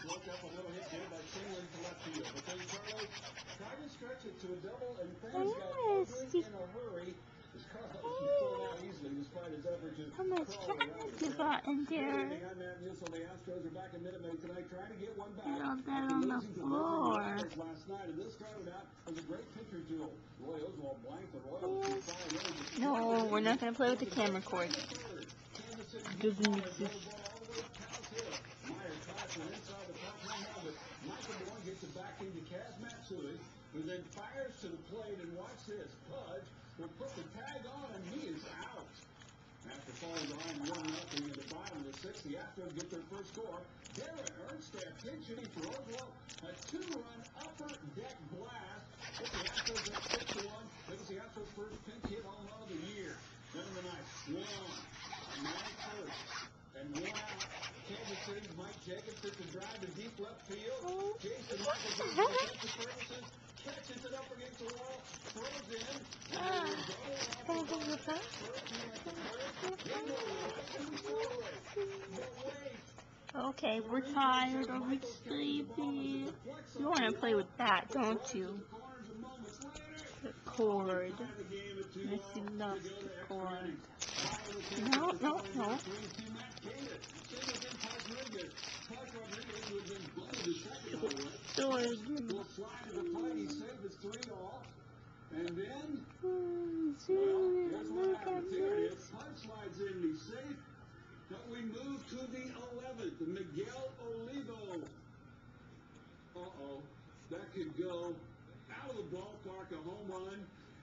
broke up a little hit there by singling to left field. But then Carlos tried to stretch it to a double, and fans got ugly in a hurry. How much trash you got in there? The Astros are back in Minute tonight, trying to get one back. Put all that on the floor. Last night, and this started out as a great pitcher duel. Roy Oswald blanked the Royals. No, we're not going to play with the camera cord. Doesn't exist. Who then fires to the plate, and watch this. Pudge will put the tag on, and he is out. After falling behind 1-0 at the bottom of the sixth, the Astros get their first score. Darren Ernstad pinch hitting for Oswald. A 2-run upper deck blast. Put the Astros at 6-1. It was the Astros' first pinch hit home run of the year. Then in the ninth, one. Ninth first. And one out. Kansas City's Mike Jacobs hits a drive to deep left field. Jason Michael goes to defensive services. Catches it up against the wall. Throws in. Okay, we're tired of it, sleepy. You want to play with that, don't you? The cord. Missy loves the cord. No, no, no. And then, well, here's what happens. Here it is. Punch slides in, he's safe. But we move to the 11th, Miguel Olivo. Uh-oh. That could go out of the ballpark, a home run.